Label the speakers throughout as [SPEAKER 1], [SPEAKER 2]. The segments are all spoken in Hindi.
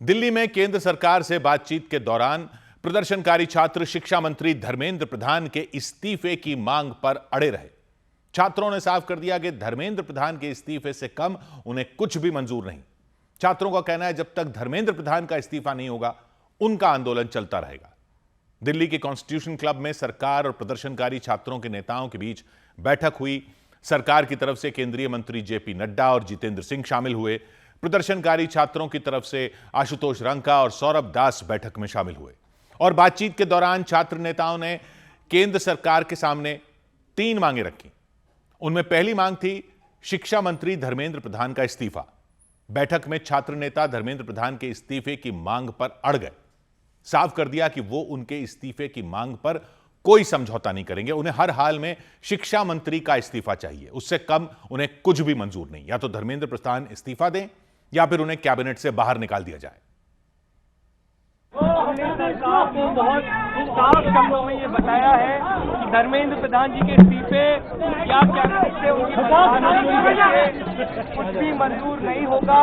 [SPEAKER 1] दिल्ली में केंद्र सरकार से बातचीत के दौरान प्रदर्शनकारी छात्र शिक्षा मंत्री धर्मेंद्र प्रधान के इस्तीफे की मांग पर अड़े रहे। छात्रों ने साफ कर दिया कि धर्मेंद्र प्रधान के इस्तीफे से कम उन्हें कुछ भी मंजूर नहीं। छात्रों का कहना है जब तक धर्मेंद्र प्रधान का इस्तीफा नहीं होगा उनका आंदोलन चलता रहेगा। दिल्ली के कॉन्स्टिट्यूशन क्लब में सरकार और प्रदर्शनकारी छात्रों के नेताओं के बीच बैठक हुई। सरकार की तरफ से केंद्रीय मंत्री जेपी नड्डा और जितेंद्र सिंह शामिल हुए। प्रदर्शनकारी छात्रों की तरफ से आशुतोष रंका और सौरभ दास बैठक में शामिल हुए और बातचीत के दौरान छात्र नेताओं ने केंद्र सरकार के सामने 3 मांगें रखी। उनमें पहली मांग थी शिक्षा मंत्री धर्मेंद्र प्रधान का इस्तीफा। बैठक में छात्र नेता धर्मेंद्र प्रधान के इस्तीफे की मांग पर अड़ गए। साफ कर दिया कि वो उनके इस्तीफे की मांग पर कोई समझौता नहीं करेंगे। उन्हें हर हाल में शिक्षा मंत्री का इस्तीफा चाहिए, उससे कम उन्हें कुछ भी मंजूर नहीं। या तो धर्मेंद्र प्रधान इस्तीफा दें या फिर उन्हें कैबिनेट से बाहर निकाल दिया जाए।
[SPEAKER 2] सरकार को बहुत साफ शब्दों में ये बताया है कि धर्मेंद्र प्रधान जी के इस्तीफे या कैबिनेट से कुछ भी मंजूर नहीं होगा।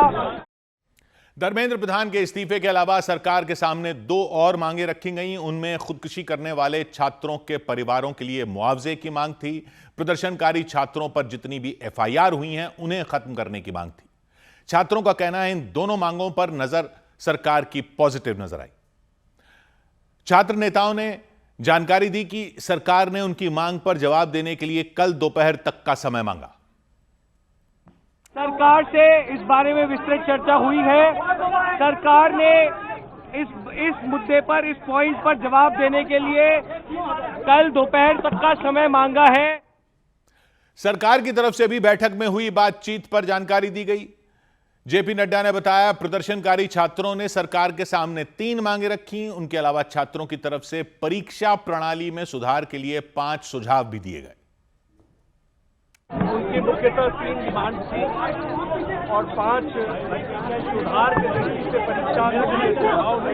[SPEAKER 1] धर्मेंद्र प्रधान के इस्तीफे के अलावा सरकार के सामने 2 और मांगे रखी गई। उनमें खुदकुशी करने वाले छात्रों के परिवारों के लिए मुआवजे की मांग थी। प्रदर्शनकारी छात्रों पर जितनी भी एफआईआर हुई हैं उन्हें खत्म करने की मांग थी। छात्रों का कहना है इन दोनों मांगों पर नजर सरकार की पॉजिटिव नजर आई। छात्र नेताओं ने जानकारी दी कि सरकार ने उनकी मांग पर जवाब देने के लिए कल दोपहर तक का समय मांगा।
[SPEAKER 2] सरकार से इस बारे में विस्तृत चर्चा हुई है। सरकार ने इस मुद्दे पर, इस पॉइंट पर जवाब देने के लिए कल दोपहर तक का समय मांगा है।
[SPEAKER 1] सरकार की तरफ से भी बैठक में हुई बातचीत पर जानकारी दी गई। जेपी नड्डा ने बताया प्रदर्शनकारी छात्रों ने सरकार के सामने 3 मांगे रखी। उनके अलावा छात्रों की तरफ से परीक्षा प्रणाली में सुधार के लिए 5 सुझाव भी दिए गए।
[SPEAKER 2] उनकी मुख्यतः 3 डिमांड थी और 5 सुधार के दृष्टि से परीक्षा के सुझाव में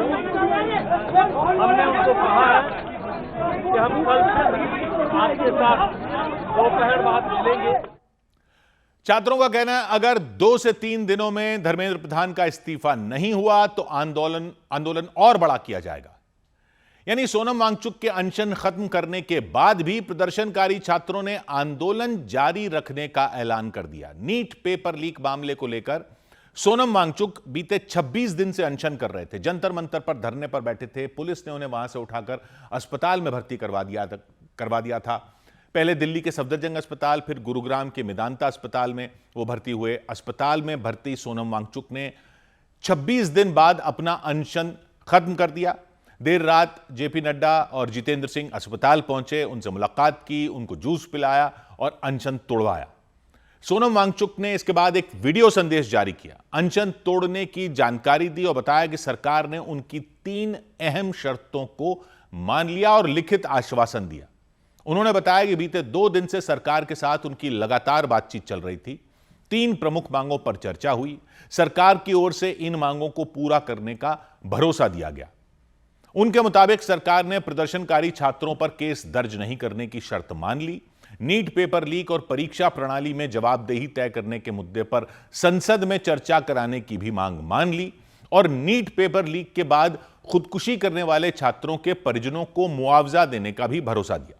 [SPEAKER 2] हमने उनको कहा है कि हम कल आपके साथ दोपहर बाद मिलेंगे।
[SPEAKER 1] छात्रों का कहना है अगर 2 से 3 दिनों में धर्मेंद्र प्रधान का इस्तीफा नहीं हुआ तो आंदोलन और बड़ा किया जाएगा। यानी सोनम वांगचुक के अनशन खत्म करने के बाद भी प्रदर्शनकारी छात्रों ने आंदोलन जारी रखने का ऐलान कर दिया। नीट पेपर लीक मामले को लेकर सोनम वांगचुक बीते 26 दिन से अनशन कर रहे थे। जंतर मंतर पर धरने पर बैठे थे। पुलिस ने उन्हें वहां से उठाकर अस्पताल में भर्ती करवा दिया था। पहले दिल्ली के सफदरजंग अस्पताल, फिर गुरुग्राम के मेदांता अस्पताल में वो भर्ती हुए। अस्पताल में भर्ती सोनम वांगचुक ने 26 दिन बाद अपना अनशन खत्म कर दिया। देर रात जेपी नड्डा और जितेंद्र सिंह अस्पताल पहुंचे, उनसे मुलाकात की, उनको जूस पिलाया और अनशन तोड़वाया। सोनम वांगचुक ने इसके बाद एक वीडियो संदेश जारी किया, अनशन तोड़ने की जानकारी दी और बताया कि सरकार ने उनकी 3 अहम शर्तों को मान लिया और लिखित आश्वासन दिया। उन्होंने बताया कि बीते 2 दिन से सरकार के साथ उनकी लगातार बातचीत चल रही थी। 3 प्रमुख मांगों पर चर्चा हुई। सरकार की ओर से इन मांगों को पूरा करने का भरोसा दिया गया। उनके मुताबिक सरकार ने प्रदर्शनकारी छात्रों पर केस दर्ज नहीं करने की शर्त मान ली। नीट पेपर लीक और परीक्षा प्रणाली में जवाबदेही तय करने के मुद्दे पर संसद में चर्चा कराने की भी मांग मान ली और नीट पेपर लीक के बाद खुदकुशी करने वाले छात्रों के परिजनों को मुआवजा देने का भी भरोसा दिया।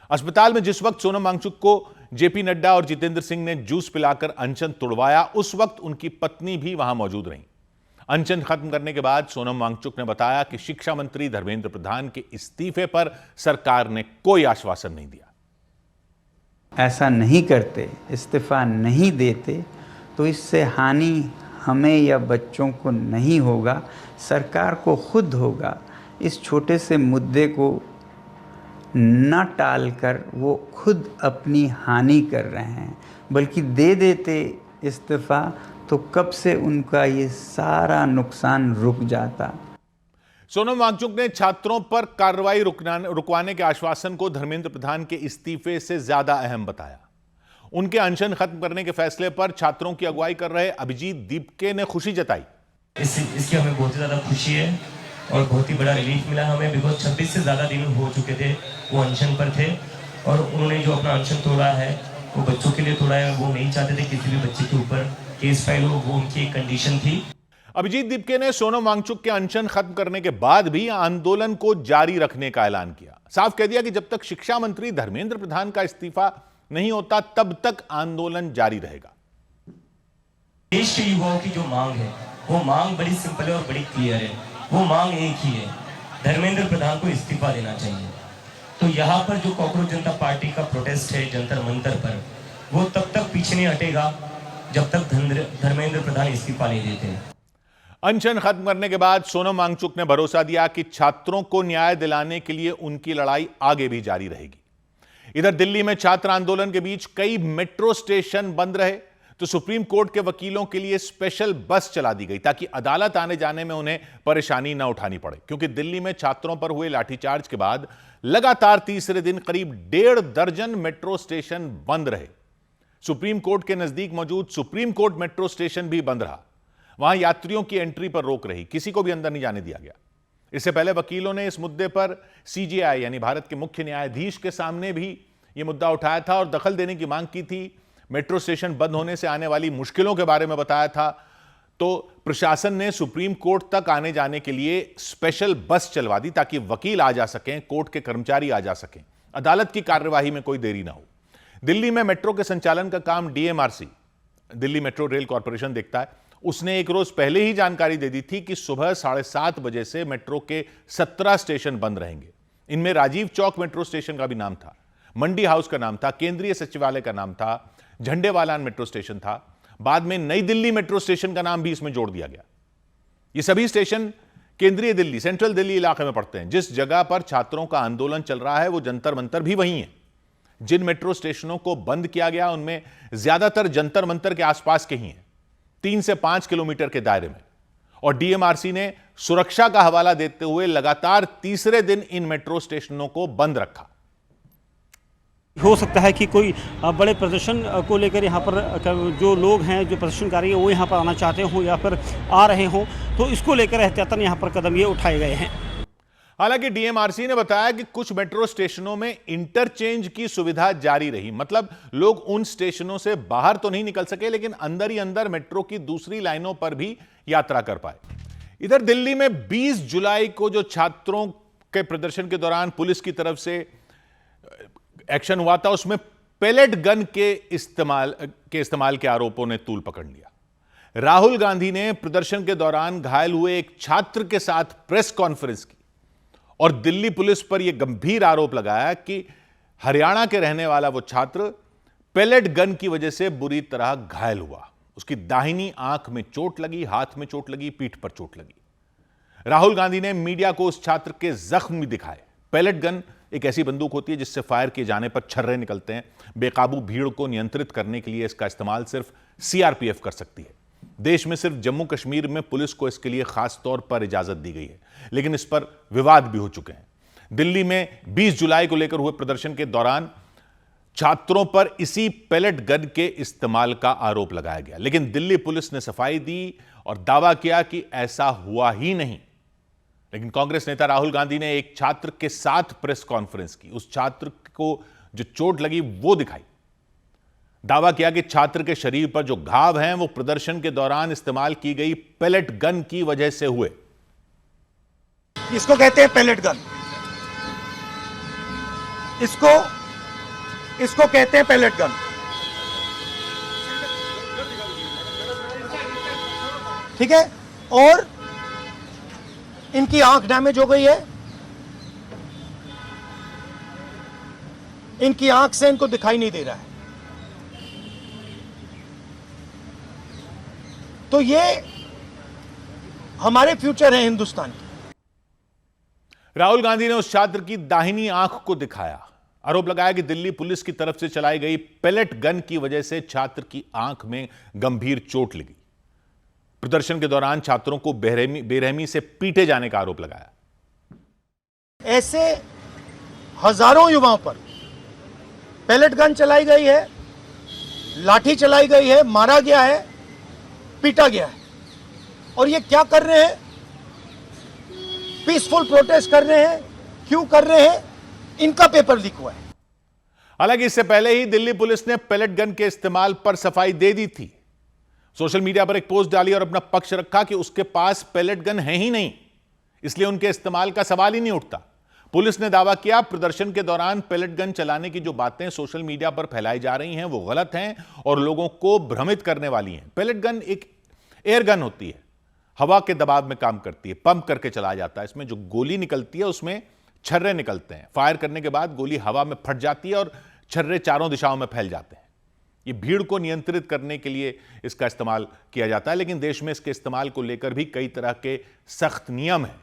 [SPEAKER 1] अस्पताल में जिस वक्त सोनम वांगचुक को जेपी नड्डा और जितेंद्र सिंह ने जूस पिलाकर अनशन तोड़वाया, उस वक्त उनकी पत्नी भी वहां मौजूद रहीं। अनशन खत्म करने के बाद सोनम वांगचुक ने बताया कि शिक्षा मंत्री धर्मेंद्र प्रधान के इस्तीफे पर सरकार ने कोई आश्वासन नहीं दिया।
[SPEAKER 3] ऐसा नहीं करते, इस्तीफा नहीं देते तो इससे हानि हमें या बच्चों को नहीं होगा, सरकार को खुद होगा। इस छोटे से मुद्दे को न टालकर वो खुद अपनी हानि कर रहे हैं, बल्कि दे देते इस्तीफा तो कब से उनका ये सारा नुकसान रुक जाता।
[SPEAKER 1] सोनम वांगचुक ने छात्रों पर कार्रवाई रुकवाने के आश्वासन को धर्मेंद्र प्रधान के इस्तीफे से ज्यादा अहम बताया। उनके अनशन खत्म करने के फैसले पर छात्रों की अगुवाई कर रहे अभिजीत दीपके ने खुशी जताई।
[SPEAKER 4] इसकी हमें बहुत ही ज्यादा खुशी है और बहुत ही बड़ा रिलीफ मिला हमें, बिकॉज 26 से ज़्यादा दिन हो चुके थे वो अनशन पर थे और उन्होंने जो अपना अनशन तोड़ा है वो बच्चों के लिए तोड़ा है। वो नहीं चाहते थे किसी भी बच्चे के ऊपर केस फाइल हो, वो उनकी एक कंडीशन थी।
[SPEAKER 1] अभिजीत दीपके ने सोनम वांगचुक के अनशन खत्म करने के बाद भी आंदोलन को जारी रखने का ऐलान किया। साफ कह दिया कि जब तक शिक्षा मंत्री धर्मेंद्र प्रधान का इस्तीफा नहीं होता तब तक आंदोलन जारी रहेगा।
[SPEAKER 4] देश के युवाओं की जो मांग है वो मांग बड़ी सिंपल है और बड़ी क्लियर है। वो मांग एक ही है, धर्मेंद्र प्रधान को इस्तीफा देना चाहिए। तो यहाँ पर जो कॉकरोच जनता पार्टी का प्रोटेस्ट है जंतर मंतर पर, वो तब तक पीछे नहीं हटेगा जब तक धर्मेंद्र प्रधान इस्तीफा नहीं देते।
[SPEAKER 1] अनशन खत्म करने के बाद सोनम वांगचुक ने भरोसा दिया कि छात्रों को न्याय दिलाने के लिए उनकी लड़ाई आगे भी जारी रहेगी। इधर दिल्ली में छात्र आंदोलन के बीच कई मेट्रो स्टेशन बंद रहे तो सुप्रीम कोर्ट के वकीलों के लिए स्पेशल बस चला दी गई ताकि अदालत आने जाने में उन्हें परेशानी न उठानी पड़े, क्योंकि दिल्ली में छात्रों पर हुए लाठीचार्ज के बाद लगातार तीसरे दिन करीब 1.5 दर्जन मेट्रो स्टेशन बंद रहे। सुप्रीम कोर्ट के नजदीक मौजूद सुप्रीम कोर्ट मेट्रो स्टेशन भी बंद रहा। वहां यात्रियों की एंट्री पर रोक रही, किसी को भी अंदर नहीं जाने दिया गया। इससे पहले वकीलों ने इस मुद्दे पर सीजेआई यानी भारत के मुख्य न्यायाधीश के सामने भी यह मुद्दा उठाया था और दखल देने की मांग की थी। मेट्रो स्टेशन बंद होने से आने वाली मुश्किलों के बारे में बताया था। तो प्रशासन ने सुप्रीम कोर्ट तक आने जाने के लिए स्पेशल बस चलवा दी ताकि वकील आ जा सकें, कोर्ट के कर्मचारी आ जा सकें, अदालत की कार्यवाही में कोई देरी ना हो। दिल्ली में मेट्रो के संचालन का काम DMRC, Delhi metro rail corporation देखता है। उसने एक रोज पहले ही जानकारी दे दी थी कि सुबह 7:30 बजे से मेट्रो के 17 स्टेशन बंद रहेंगे। इनमें राजीव चौक मेट्रो स्टेशन का भी नाम था, मंडी हाउस का नाम था, केंद्रीय सचिवालय का नाम था, झंडेवालान मेट्रो स्टेशन था। बाद में नई दिल्ली मेट्रो स्टेशन का नाम भी इसमें जोड़ दिया गया। ये सभी स्टेशन केंद्रीय दिल्ली, सेंट्रल दिल्ली इलाके में पड़ते हैं। जिस जगह पर छात्रों का आंदोलन चल रहा है वो जंतर मंतर भी वही है। जिन मेट्रो स्टेशनों को बंद किया गया उनमें ज्यादातर जंतर मंतर के आसपास के ही हैं, 3 से 5 किलोमीटर के दायरे में। और डीएमआरसी ने सुरक्षा का हवाला देते हुए लगातार तीसरे दिन इन मेट्रो स्टेशनों को बंद रखा।
[SPEAKER 5] हो सकता है कि कोई बड़े प्रदर्शन को लेकर यहाँ पर जो लोग हैं, जो प्रदर्शनकारी हैं, वो यहाँ पर आना चाहते हों या फिर आ रहे हों, तो इसको लेकर एहतियातन यहाँ पर कदम ये उठाए गए हैं।
[SPEAKER 1] हालांकि डीएमआरसी ने बताया कि कुछ मेट्रो स्टेशनों में इंटरचेंज की सुविधा जारी रही, मतलब लोग उन स्टेशनों से बाहर तो नहीं निकल सके लेकिन अंदर ही अंदर मेट्रो की दूसरी लाइनों पर भी यात्रा कर पाए। इधर दिल्ली में 20 जुलाई को जो छात्रों के प्रदर्शन के दौरान पुलिस की तरफ से एक्शन हुआ था उसमें पेलेट गन के इस्तेमाल के आरोपों ने तूल पकड़ लिया। राहुल गांधी ने प्रदर्शन के दौरान घायल हुए एक छात्र के साथ प्रेस कॉन्फ्रेंस की और दिल्ली पुलिस पर यह गंभीर आरोप लगाया कि हरियाणा के रहने वाला वो छात्र पेलेट गन की वजह से बुरी तरह घायल हुआ। उसकी दाहिनी आंख में चोट लगी, हाथ में चोट लगी, पीठ पर चोट लगी। राहुल गांधी ने मीडिया को उस छात्र के जख्म भी दिखाए। पेलेट गन एक ऐसी बंदूक होती है जिससे फायर किए जाने पर छर्रे निकलते हैं। बेकाबू भीड़ को नियंत्रित करने के लिए इसका इस्तेमाल सिर्फ सीआरपीएफ कर सकती है। देश में सिर्फ जम्मू कश्मीर में पुलिस को इसके लिए खास तौर पर इजाजत दी गई है, लेकिन इस पर विवाद भी हो चुके हैं। दिल्ली में 20 जुलाई को लेकर हुए प्रदर्शन के दौरान छात्रों पर इसी पेलेट गन के इस्तेमाल का आरोप लगाया गया, लेकिन दिल्ली पुलिस ने सफाई दी और दावा किया कि ऐसा हुआ ही नहीं। लेकिन कांग्रेस नेता राहुल गांधी ने एक छात्र के साथ प्रेस कॉन्फ्रेंस की, उस छात्र को जो चोट लगी वो दिखाई। दावा किया कि छात्र के शरीर पर जो घाव हैं वो प्रदर्शन के दौरान इस्तेमाल की गई पेलेट गन की वजह से हुए।
[SPEAKER 6] इसको कहते हैं पेलेट गन, इसको कहते हैं पेलेट गन। ठीक है, और इनकी आंख डैमेज हो गई है, इनकी आंख से इनको दिखाई नहीं दे रहा है। तो ये हमारे फ्यूचर है हिंदुस्तान की।
[SPEAKER 1] राहुल गांधी ने उस छात्र की दाहिनी आंख को दिखाया। आरोप लगाया कि दिल्ली पुलिस की तरफ से चलाई गई पेलेट गन की वजह से छात्र की आंख में गंभीर चोट लगी। प्रदर्शन के दौरान छात्रों को बेरहमी से पीटे जाने का आरोप लगाया।
[SPEAKER 6] ऐसे हजारों युवाओं पर पेलेट गन चलाई गई है, लाठी चलाई गई है, मारा गया है, पीटा गया है। और ये क्या कर रहे हैं? पीसफुल प्रोटेस्ट कर रहे हैं। क्यों कर रहे हैं? इनका पेपर लीक हुआ है।
[SPEAKER 1] हालांकि इससे पहले ही दिल्ली पुलिस ने पेलेट गन के इस्तेमाल पर सफाई दे दी थी। सोशल मीडिया पर एक पोस्ट डाली और अपना पक्ष रखा कि उसके पास पैलेट गन है ही नहीं, इसलिए उनके इस्तेमाल का सवाल ही नहीं उठता। पुलिस ने दावा किया पैलेट के दौरान पैलेट गन चलाने की जो बातें सोशल मीडिया पर फैलाई जा रही हैं वो गलत हैं और लोगों को भ्रमित करने वाली हैं। पैलेट गन एक एयर गन होती है, हवा के दबाव में काम करती है, पंप करके चलाया जाता है। इसमें जो गोली निकलती है उसमें छर्रे निकलते हैं। फायर करने के बाद गोली हवा में फट जाती है और छर्रे चारों दिशाओं में फैल जाते हैं। ये भीड़ को नियंत्रित करने के लिए इसका इस्तेमाल किया जाता है, लेकिन देश में इसके इस्तेमाल को लेकर भी कई तरह के सख्त नियम हैं।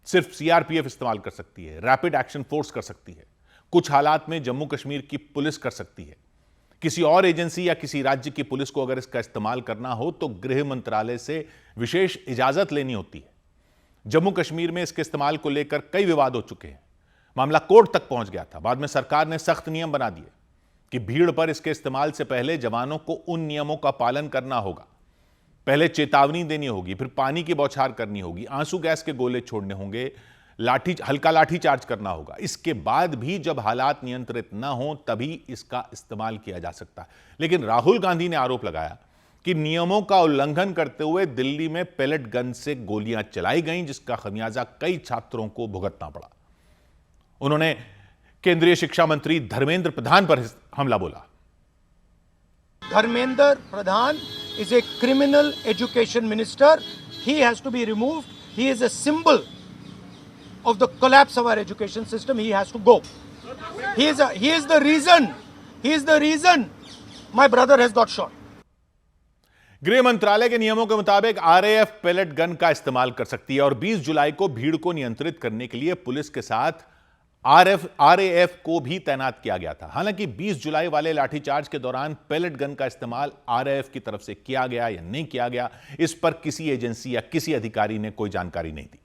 [SPEAKER 1] सिर्फ सीआरपीएफ इस्तेमाल कर सकती है, रैपिड एक्शन फोर्स कर सकती है, कुछ हालात में जम्मू कश्मीर की पुलिस कर सकती है। किसी और एजेंसी या किसी राज्य की पुलिस को अगर इसका इस्तेमाल करना हो तो गृह मंत्रालय से विशेष इजाजत लेनी होती है। जम्मू कश्मीर में इसके इस्तेमाल को लेकर कई विवाद हो चुके हैं, मामला कोर्ट तक पहुंच गया था। बाद में सरकार ने सख्त नियम बना दिए कि भीड़ पर इसके इस्तेमाल से पहले जवानों को उन नियमों का पालन करना होगा। पहले चेतावनी देनी होगी, फिर पानी की बौछार करनी होगी, आंसू गैस के गोले छोड़ने होंगे, हल्का लाठी चार्ज करना होगा। इसके बाद भी जब हालात नियंत्रित न हो तभी इसका इस्तेमाल किया जा सकता है। लेकिन राहुल गांधी ने आरोप लगाया कि नियमों का उल्लंघन करते हुए दिल्ली में पैलेट गन से गोलियां चलाई गईं, जिसका खमियाजा कई छात्रों को भुगतना पड़ा। उन्होंने केंद्रीय शिक्षा मंत्री धर्मेंद्र प्रधान पर हमला बोला।
[SPEAKER 6] Dharmendra Pradhan is a criminal education minister. He has to be removed. He is a symbol of the collapse of our education system. He has to go. He is the reason my brother has got shot.
[SPEAKER 1] गृह मंत्रालय के नियमों के मुताबिक आरएएफ पैलेट गन का इस्तेमाल कर सकती है और 20 जुलाई को भीड़ को नियंत्रित करने के लिए पुलिस के साथ आरएएफ को भी तैनात किया गया था। हालांकि 20 जुलाई वाले लाठीचार्ज के दौरान पैलेट गन का इस्तेमाल आरएएफ की तरफ से किया गया या नहीं किया गया, इस पर किसी एजेंसी या किसी अधिकारी ने कोई जानकारी नहीं दी।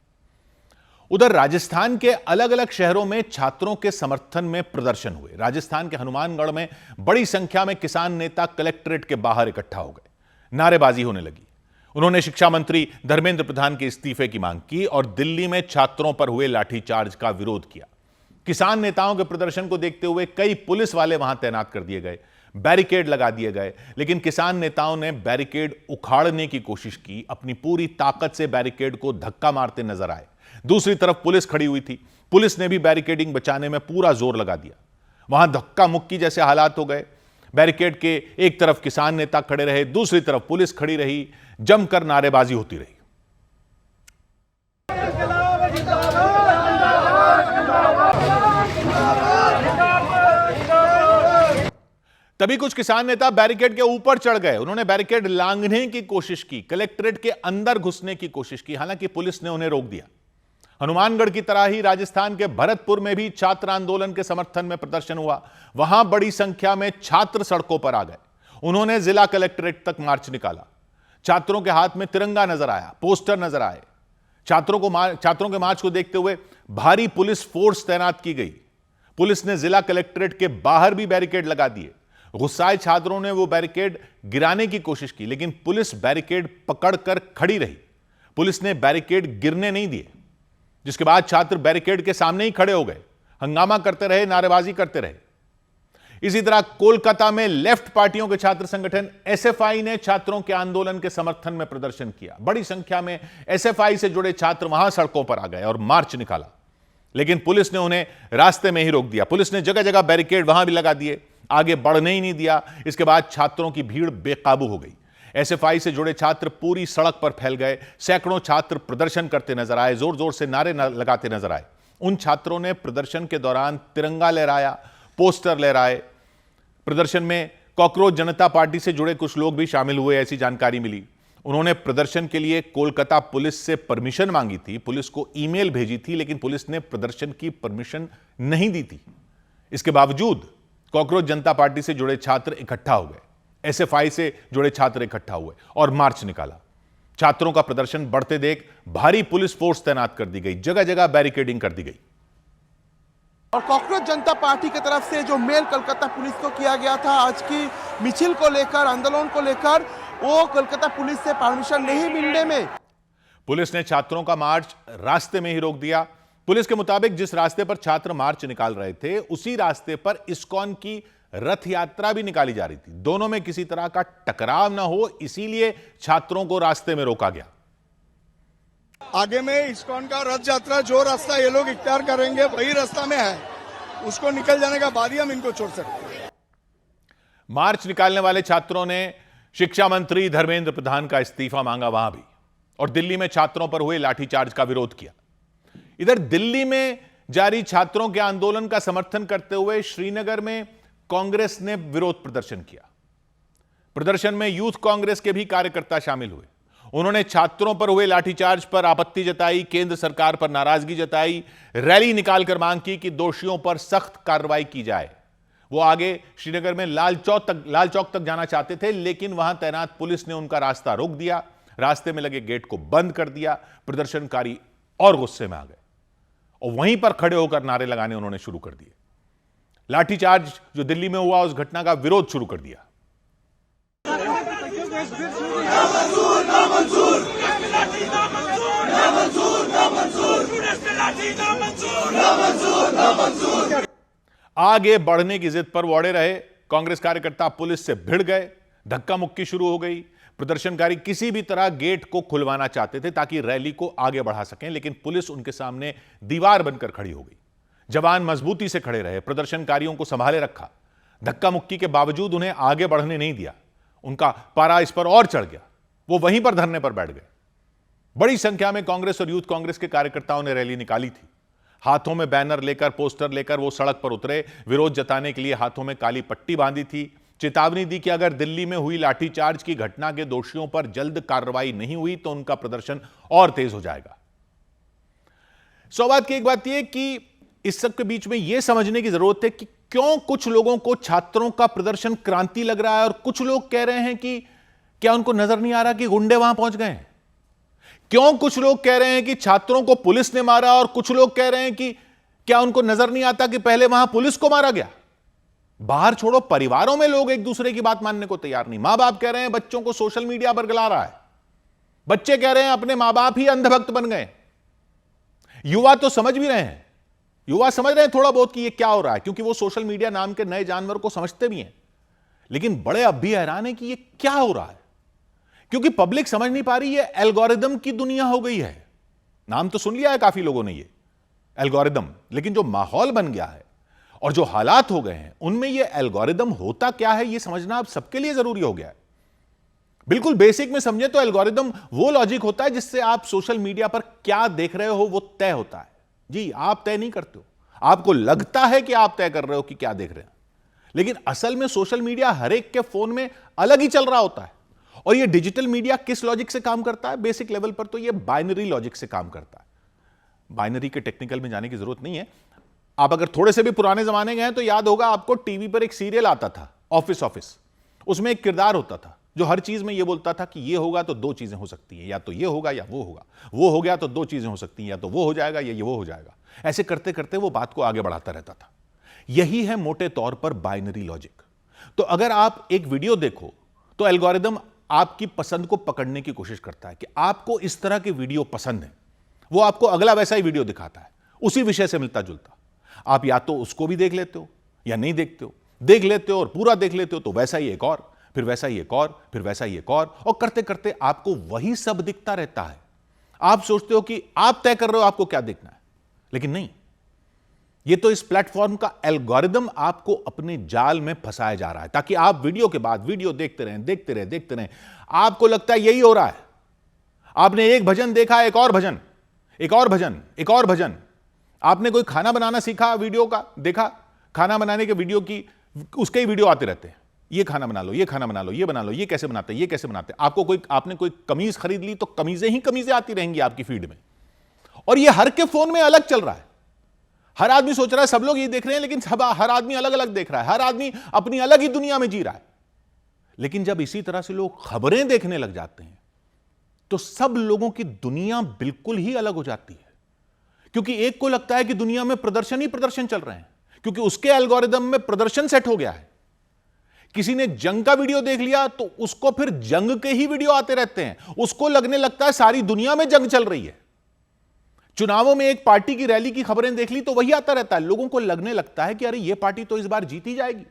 [SPEAKER 1] उधर राजस्थान के अलग अलग शहरों में छात्रों के समर्थन में प्रदर्शन हुए। राजस्थान के हनुमानगढ़ में बड़ी संख्या में किसान नेता कलेक्ट्रेट के बाहर इकट्ठा हो गए, नारेबाजी होने लगी। उन्होंने शिक्षा मंत्री धर्मेंद्र प्रधान के इस्तीफे की मांग की और दिल्ली में छात्रों पर हुए लाठीचार्ज का विरोध किया। किसान नेताओं के प्रदर्शन को देखते हुए कई पुलिस वाले वहां तैनात कर दिए गए, बैरिकेड लगा दिए गए, लेकिन किसान नेताओं ने बैरिकेड उखाड़ने की कोशिश की, अपनी पूरी ताकत से बैरिकेड को धक्का मारते नजर आए। दूसरी तरफ पुलिस खड़ी हुई थी, पुलिस ने भी बैरिकेडिंग बचाने में पूरा जोर लगा दिया। वहां धक्का मुक्की जैसे हालात हो गए। बैरिकेड के एक तरफ किसान नेता खड़े रहे, दूसरी तरफ पुलिस खड़ी रही, जमकर नारेबाजी होती रही। तभी कुछ किसान नेता बैरिकेड के ऊपर चढ़ गए। उन्होंने बैरिकेड लांघने की कोशिश की, कलेक्ट्रेट के अंदर घुसने की कोशिश की, हालांकि पुलिस ने उन्हें रोक दिया। हनुमानगढ़ की तरह ही राजस्थान के भरतपुर में भी छात्र आंदोलन के समर्थन में प्रदर्शन हुआ। वहां बड़ी संख्या में छात्र सड़कों पर आ गए। उन्होंने जिला कलेक्ट्रेट तक मार्च निकाला। छात्रों के हाथ में तिरंगा नजर आया, पोस्टर नजर आए। छात्रों के मार्च को देखते हुए भारी पुलिस फोर्स तैनात की गई। पुलिस ने जिला कलेक्ट्रेट के बाहर भी बैरिकेड लगा दिए। गुस्साए छात्रों ने वो बैरिकेड गिराने की कोशिश की, लेकिन पुलिस बैरिकेड पकड़कर खड़ी रही। पुलिस ने बैरिकेड गिरने नहीं दिए, जिसके बाद छात्र बैरिकेड के सामने ही खड़े हो गए, हंगामा करते रहे, नारेबाजी करते रहे। इसी तरह कोलकाता में लेफ्ट पार्टियों के छात्र संगठन एसएफआई ने छात्रों के आंदोलन के समर्थन में प्रदर्शन किया। बड़ी संख्या में एसएफआई से जुड़े छात्र वहां सड़कों पर आ गए और मार्च निकाला, लेकिन पुलिस ने उन्हें रास्ते में ही रोक दिया। पुलिस ने जगह जगह बैरिकेड वहां भी लगा दिए, आगे बढ़ने ही नहीं दिया। इसके बाद छात्रों की भीड़ बेकाबू हो गई। एसएफआई से जुड़े छात्र पूरी सड़क पर फैल गए। सैकड़ों छात्र प्रदर्शन करते नजर आए, जोर जोर से नारे लगाते नजर आए। उन छात्रों ने प्रदर्शन के दौरान तिरंगा लहराया, पोस्टर लहराए। प्रदर्शन में कॉकरोच जनता पार्टी से जुड़े कुछ लोग भी शामिल हुए, ऐसी जानकारी मिली। उन्होंने प्रदर्शन के लिए कोलकाता पुलिस से परमिशन मांगी थी, पुलिस को ईमेल भेजी थी, लेकिन पुलिस ने प्रदर्शन की परमिशन नहीं दी थी। इसके बावजूद कॉकरोच जनता पार्टी से जुड़े छात्र इकट्ठा हो गए, एसएफआई से जुड़े छात्र इकट्ठा हुए और मार्च निकाला। छात्रों का प्रदर्शन बढ़ते देख भारी पुलिस फोर्स तैनात कर दी गई, जगह जगह बैरिकेडिंग कर दी गई।
[SPEAKER 7] और कॉकरोच जनता पार्टी की तरफ से जो मेल कोलकाता पुलिस को किया गया था आज की मिছিল को लेकर, आंदोलन को लेकर, वो कोलकाता पुलिस से परमिशन नहीं मिलने में
[SPEAKER 1] पुलिस ने छात्रों का मार्च रास्ते में ही रोक दिया। पुलिस के मुताबिक जिस रास्ते पर छात्र मार्च निकाल रहे थे, उसी रास्ते पर इस्कॉन की रथ यात्रा भी निकाली जा रही थी। दोनों में किसी तरह का टकराव ना हो, इसीलिए छात्रों को रास्ते में रोका गया।
[SPEAKER 8] आगे में इस्कॉन का रथ यात्रा जो रास्ता ये लोग इख्तियार करेंगे वही रास्ता में है, उसको निकल जाने का बाद ही हम इनको छोड़ सकते हैं।
[SPEAKER 1] मार्च निकालने वाले छात्रों ने शिक्षा मंत्री धर्मेंद्र प्रधान का इस्तीफा मांगा वहां भी, और दिल्ली में छात्रों पर हुए लाठीचार्ज का विरोध किया। इधर दिल्ली में जारी छात्रों के आंदोलन का समर्थन करते हुए श्रीनगर में कांग्रेस ने विरोध प्रदर्शन किया। प्रदर्शन में यूथ कांग्रेस के भी कार्यकर्ता शामिल हुए। उन्होंने छात्रों पर हुए लाठीचार्ज पर आपत्ति जताई, केंद्र सरकार पर नाराजगी जताई, रैली निकालकर मांग की कि दोषियों पर सख्त कार्रवाई की जाए। वो आगे श्रीनगर में लाल चौक तक जाना चाहते थे, लेकिन वहां तैनात पुलिस ने उनका रास्ता रोक दिया, रास्ते में लगे गेट को बंद कर दिया। प्रदर्शनकारी और गुस्से में आ गए और वहीं पर खड़े होकर नारे लगाने उन्होंने शुरू कर दिए। लाठीचार्ज जो दिल्ली में हुआ, उस घटना का विरोध शुरू कर दिया। आगे बढ़ने की जिद पर वो अड़े रहे। कांग्रेस कार्यकर्ता पुलिस से भिड़ गए, धक्का मुक्की शुरू हो गई। प्रदर्शनकारी किसी भी तरह गेट को खुलवाना चाहते थे ताकि रैली को आगे बढ़ा सकें, लेकिन पुलिस उनके सामने दीवार बनकर खड़ी हो गई। जवान मजबूती से खड़े रहे, प्रदर्शनकारियों को संभाले रखा। धक्का मुक्की के बावजूद उन्हें आगे बढ़ने नहीं दिया। उनका पारा इस पर और चढ़ गया, वो वहीं पर धरने पर बैठ गए। बड़ी संख्या में कांग्रेस और यूथ कांग्रेस के कार्यकर्ताओं ने रैली निकाली थी। हाथों में बैनर लेकर, पोस्टर लेकर वो सड़क पर उतरे। विरोध जताने के लिए हाथों में काली पट्टी बांधी थी। चेतावनी दी कि अगर दिल्ली में हुई लाठीचार्ज की घटना के दोषियों पर जल्द कार्रवाई नहीं हुई तो उनका प्रदर्शन और तेज हो जाएगा। सवाल की एक बात यह कि इस सब के बीच में यह समझने की जरूरत है कि क्यों कुछ लोगों को छात्रों का प्रदर्शन क्रांति लग रहा है और कुछ लोग कह रहे हैं कि क्या उनको नजर नहीं आ रहा कि गुंडे वहां पहुंच गए हैं। क्यों कुछ लोग कह रहे हैं कि छात्रों को पुलिस ने मारा और कुछ लोग कह रहे हैं कि क्या उनको नजर नहीं आता कि पहले वहां पुलिस को मारा गया। बाहर छोड़ो, परिवारों में लोग एक दूसरे की बात मानने को तैयार नहीं। मां बाप कह रहे हैं बच्चों को सोशल मीडिया पर गला रहा है। बच्चे कह रहे हैं अपने मां बाप ही अंधभक्त बन गए। युवा तो समझ भी रहे हैं, युवा समझ रहे हैं थोड़ा बहुत कि ये क्या हो रहा है, क्योंकि वो सोशल मीडिया नाम के नए जानवर को समझते भी हैं। लेकिन बड़े अब भी हैरान है कि ये क्या हो रहा है, क्योंकि पब्लिक समझ नहीं पा रही। ये एल्गोरिदम की दुनिया हो गई है। नाम तो सुन लिया है काफी लोगों ने ये एल्गोरिदम, लेकिन जो माहौल बन गया है और जो हालात हो गए हैं उनमें ये एल्गोरिदम होता क्या है ये समझना अब सबके लिए जरूरी हो गया है। बिल्कुल बेसिक में समझे तो एल्गोरिदम वो लॉजिक होता है जिससे आप सोशल मीडिया पर क्या देख रहे हो वो तय होता है। जी, आप तय नहीं करते हो, आपको लगता है कि आप तय कर रहे हो कि क्या देख रहे हैं, लेकिन असल में सोशल मीडिया हर एक के फोन में अलग ही चल रहा होता है। और ये डिजिटल मीडिया किस लॉजिक से काम करता है? बेसिक लेवल पर तो ये बाइनरी लॉजिक से काम करता है। बाइनरी के टेक्निकल में जाने की जरूरत नहीं है। आप अगर थोड़े से भी पुराने जमाने गए हैं तो याद होगा आपको, टीवी पर एक सीरियल आता था ऑफिस। उसमें एक किरदार होता था जो हर चीज में यह बोलता था कि ये होगा तो दो चीजें हो सकती हैं, या तो ये होगा या वो होगा, वो हो गया तो दो चीजें हो सकती हैं, या तो वो हो जाएगा या ये वो हो जाएगा। ऐसे करते करते वो बात को आगे बढ़ाता रहता था। यही है मोटे तौर पर बाइनरी लॉजिक। तो अगर आप एक वीडियो देखो तो एल्गोरिदम आपकी पसंद को पकड़ने की कोशिश करता है कि आपको इस तरह के वीडियो पसंद है, वो आपको अगला वैसा ही वीडियो दिखाता है, उसी विषय से मिलता जुलता। आप या तो उसको भी देख लेते हो या नहीं देखते हो, देख लेते हो और पूरा देख लेते हो तो वैसा ही एक और, फिर वैसा ही एक और, फिर वैसा ही एक और करते करते आपको वही सब दिखता रहता है। आप सोचते हो कि आप तय कर रहे हो आपको क्या देखना है, लेकिन नहीं, ये तो इस प्लेटफॉर्म का एल्गोरिदम आपको अपने जाल में फंसाया जा रहा है ताकि आप वीडियो के बाद वीडियो देखते रहें। आपको लगता है यही हो रहा है। आपने एक भजन देखा, एक और भजन, एक और भजन, एक और भजन। आपने कोई खाना बनाना सीखा, वीडियो का देखा, खाना बनाने के वीडियो की, उसके ही वीडियो आते रहते हैं। ये खाना बना लो, ये खाना बना लो, ये बना लो, ये कैसे बनाते हैं, ये कैसे बनाते हैं। आपने कोई कमीज खरीद ली तो कमीजें ही कमीजें आती रहेंगी आपकी फीड में, और ये हर के फोन में अलग चल रहा है। हर आदमी सोच रहा है सब लोग ये देख रहे हैं, लेकिन हर आदमी अलग अलग देख रहा है, हर आदमी अपनी अलग ही दुनिया में जी रहा है। लेकिन जब इसी तरह से लोग खबरें देखने लग जाते हैं तो सब लोगों की दुनिया बिल्कुल ही अलग हो जाती है, क्योंकि एक को लगता है कि दुनिया में प्रदर्शन ही प्रदर्शन चल रहे हैं, क्योंकि उसके एल्गोरिदम में प्रदर्शन सेट हो गया है। किसी ने जंग का वीडियो देख लिया तो उसको फिर जंग के ही वीडियो आते रहते हैं, उसको लगने लगता है सारी दुनिया में जंग चल रही है। चुनावों में एक पार्टी की रैली की खबरें देख ली तो वही आता रहता है, लोगों को लगने लगता है कि अरे ये पार्टी तो इस बार जीती जाएगी।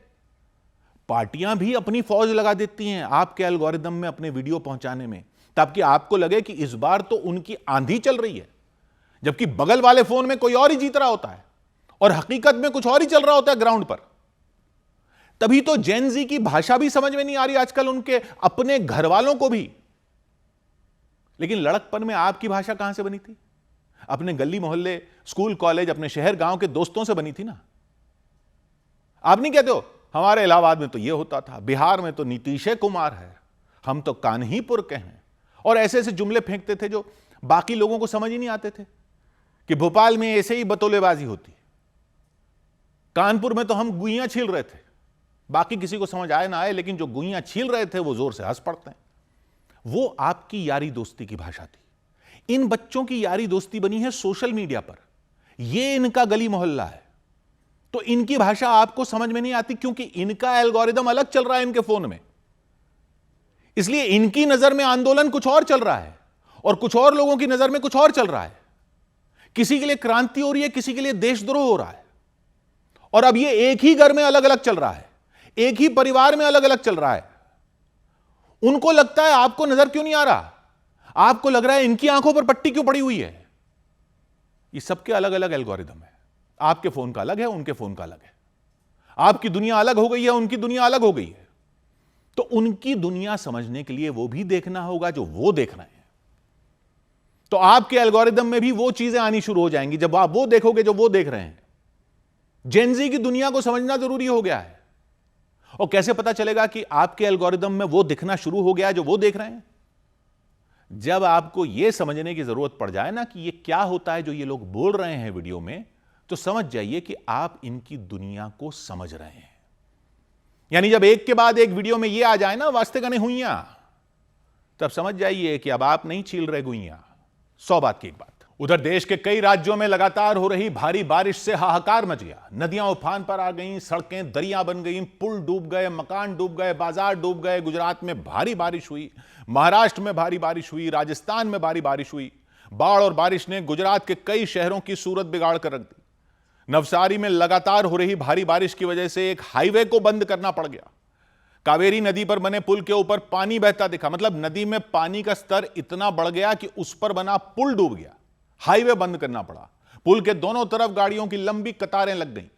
[SPEAKER 1] पार्टियां भी अपनी फौज लगा देती हैं आपके एल्गोरिदम में अपने वीडियो पहुंचाने में, ताकि आपको लगे कि इस बार तो उनकी आंधी चल रही है, जबकि बगल वाले फोन में कोई और ही जीत रहा होता है और हकीकत में कुछ और ही चल रहा होता है ग्राउंड पर। तभी तो जेन जी की भाषा भी समझ में नहीं आ रही आजकल उनके अपने घर वालों को भी। लेकिन लड़कपन में आपकी भाषा कहां से बनी थी? अपने गली मोहल्ले, स्कूल कॉलेज, अपने शहर गांव के दोस्तों से बनी थी ना। आप नहीं कहते हो हमारे इलाहाबाद में तो यह होता था, बिहार में तो नीतीश कुमार है, हम तो कान्हीपुर के हैं, और ऐसे ऐसे जुमले फेंकते थे जो बाकी लोगों को समझ ही नहीं आते थे कि भोपाल में ऐसे ही बतौलेबाजी होती है, कानपुर में तो हम गुइयां छील रहे थे। बाकी किसी को समझ आए ना आए, लेकिन जो गुइयां छील रहे थे वो जोर से हंस पड़ते हैं। वो आपकी यारी दोस्ती की भाषा थी। इन बच्चों की यारी दोस्ती बनी है सोशल मीडिया पर, ये इनका गली मोहल्ला है, तो इनकी भाषा आपको समझ में नहीं आती, क्योंकि इनका एल्गोरिदम अलग चल रहा है इनके फोन में। इसलिए इनकी नजर में आंदोलन कुछ और चल रहा है और कुछ और लोगों की नजर में कुछ और चल रहा है। किसी के लिए क्रांति हो रही है, किसी के लिए देशद्रोह हो रहा है, और अब ये एक ही घर में अलग अलग चल रहा है, एक ही परिवार में अलग अलग चल रहा है। उनको लगता है आपको नजर क्यों नहीं आ रहा, आपको लग रहा है इनकी आंखों पर पट्टी क्यों पड़ी हुई है। ये सबके अलग अलग एल्गोरिदम है। आपके फोन का अलग है, उनके फोन का अलग है। आपकी दुनिया अलग हो गई है, उनकी दुनिया अलग हो गई है। तो उनकी दुनिया समझने के लिए वो भी देखना होगा जो वो देख रहे हैं। तो आपके एल्गोरिदम में भी वो चीजें आनी शुरू हो जाएंगी जब आप वो देखोगे जो वो देख रहे हैं। जेनजी की दुनिया को समझना जरूरी हो गया है। और कैसे पता चलेगा कि आपके एल्गोरिदम में वो दिखना शुरू हो गया है जो वो देख रहे हैं? जब आपको यह समझने की जरूरत पड़ जाए ना कि ये क्या होता है जो ये लोग बोल रहे हैं वीडियो में, तो समझ जाइए कि आप इनकी दुनिया को समझ रहे हैं। यानी जब एक के बाद एक वीडियो में ये आ जाए ना वास्ते गने हुइयां, तब समझ जाइए कि अब आप नहीं छील रहे गुइयां। 100 बात की एक बात। उधर देश के कई राज्यों में लगातार हो रही भारी बारिश से हाहाकार मच गया। नदियां उफान पर आ गईं, सड़कें दरिया बन गईं, पुल डूब गए, मकान डूब गए, बाजार डूब गए। गुजरात में भारी बारिश हुई, महाराष्ट्र में भारी बारिश हुई, राजस्थान में भारी बारिश हुई। बाढ़ और बारिश ने गुजरात के कई शहरों की सूरत बिगाड़ कर रख दी। नवसारी में लगातार हो रही भारी बारिश की वजह से एक हाईवे को बंद करना पड़ गया। कावेरी नदी पर बने पुल के ऊपर पानी बहता दिखा, मतलब नदी में पानी का स्तर इतना बढ़ गया कि उस पर बना पुल डूब गया। हाईवे बंद करना पड़ा। पुल के दोनों तरफ गाड़ियों की लंबी कतारें लग गईं।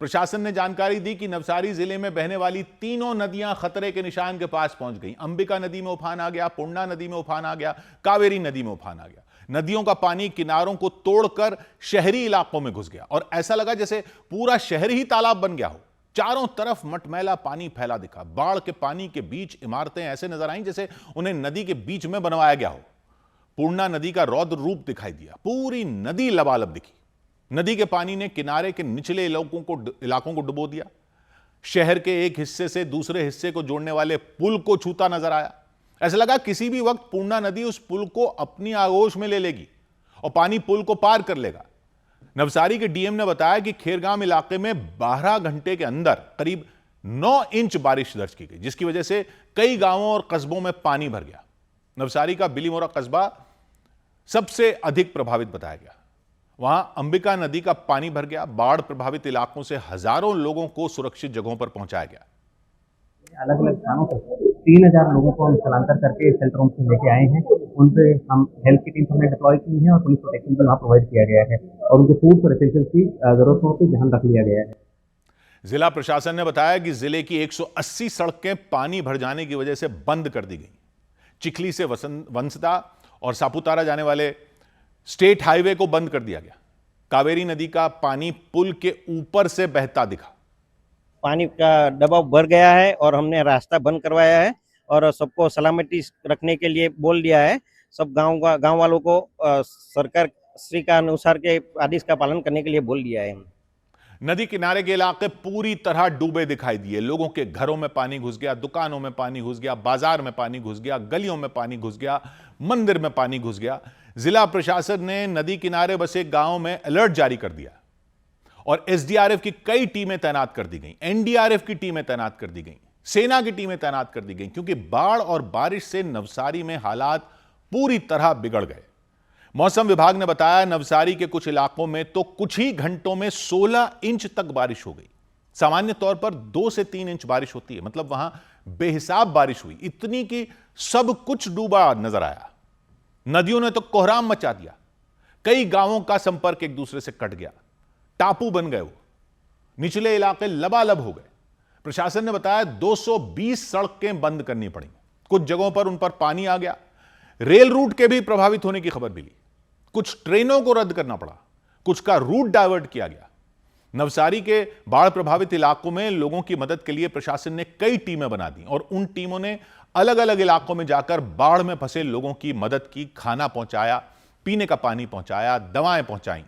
[SPEAKER 1] प्रशासन ने जानकारी दी कि नवसारी जिले में बहने वाली तीनों नदियां खतरे के निशान के पास पहुंच गईं। अंबिका नदी में उफान आ गया, पूर्णा नदी में उफान आ गया, कावेरी नदी में उफान आ गया। नदियों का पानी किनारों को तोड़कर शहरी इलाकों में घुस गया और ऐसा लगा जैसे पूरा शहर ही तालाब बन गया हो। चारों तरफ मटमैला पानी फैला दिखा। बाढ़ के पानी के बीच इमारतें ऐसे नजर आईं जैसे उन्हें नदी के बीच में बनवाया गया हो। पूर्णा नदी का रौद्र रूप दिखाई दिया, पूरी नदी लबालब दिखी। नदी के पानी ने किनारे के निचले इलाकों को डुबो दिया। शहर के एक हिस्से से दूसरे हिस्से को जोड़ने वाले पुल को छूता नजर आया। ऐसा लगा किसी भी वक्त पूर्णा नदी उस पुल को अपनी आगोश में ले लेगी और पानी पुल को पार कर लेगा। नवसारी के डीएम ने बताया कि खेरगांव इलाके में 12 घंटे के अंदर करीब 9 इंच बारिश दर्ज की गई, जिसकी वजह से कई गांवों और कस्बों में पानी भर गया। नवसारी का बिलीमोरा कस्बा सबसे अधिक प्रभावित बताया गया। वहां अंबिका नदी का पानी भर गया। बाढ़ प्रभावित इलाकों से हजारों लोगों को सुरक्षित जगहों पर पहुंचाया गया।
[SPEAKER 9] अलग अलग स्थानों पर 3000 लोगों को हम स्थलांतर करके शेल्टरों से लेके आए हैं। उन पे हम हेल्थ की टीम हमने डिप्लॉय की है और पुलिस प्रोटेक्शन भी वहाँ प्रोवाइड किया गया है और उनके फूड और एसेंशियल की जरूरतों पर ध्यान रख लिया गया है।
[SPEAKER 1] जिला प्रशासन ने बताया कि जिले की 180 सड़कें पानी भर जाने की वजह से बंद कर दी गई। चिखली से वंसदा और सापुतारा जाने वाले स्टेट हाईवे को बंद कर दिया गया। कावेरी नदी का पानी पुल के ऊपर से बहता दिखा।
[SPEAKER 10] पानी का दबाव बढ़ गया है और हमने रास्ता बंद करवाया है और सबको सलामती रखने के लिए बोल दिया है। सब गांव वालों को सरकार श्री का अनुसार के आदेश का पालन करने के लिए बोल दिया है।
[SPEAKER 1] नदी किनारे के इलाके पूरी तरह डूबे दिखाई दिए। लोगों के घरों में पानी घुस गया, दुकानों में पानी घुस गया, बाजार में पानी घुस गया, गलियों में पानी घुस गया, मंदिर में पानी घुस गया। जिला प्रशासन ने नदी किनारे बसे गांव में अलर्ट जारी कर दिया और एसडीआरएफ की कई टीमें तैनात कर दी गई, एनडीआरएफ की टीमें तैनात कर दी गई, सेना की टीमें तैनात कर दी गई, क्योंकि बाढ़ और बारिश से नवसारी में हालात पूरी तरह बिगड़ गए। मौसम विभाग ने बताया नवसारी के कुछ इलाकों में तो कुछ ही घंटों में 16 इंच तक बारिश हो गई। सामान्य तौर पर 2 से 3 इंच बारिश होती है, मतलब वहां बेहिसाब बारिश हुई, इतनी कि सब कुछ डूबा नजर आया। नदियों ने तो कोहराम मचा दिया, कई गांवों का संपर्क एक दूसरे से कट गया, टापू बन गए, वो निचले इलाके लबालब हो गए। प्रशासन ने बताया 220 सड़कें बंद करनी पड़ी, कुछ जगहों पर उन पर पानी आ गया। रेल रूट के भी प्रभावित होने की खबर मिली, कुछ ट्रेनों को रद्द करना पड़ा, कुछ का रूट डायवर्ट किया गया। नवसारी के बाढ़ प्रभावित इलाकों में लोगों की मदद के लिए प्रशासन ने कई टीमें बना दी और उन टीमों ने अलग अलग इलाकों में जाकर बाढ़ में फंसे लोगों की मदद की, खाना पहुंचाया, पीने का पानी पहुंचाया, दवाएं पहुंचाई।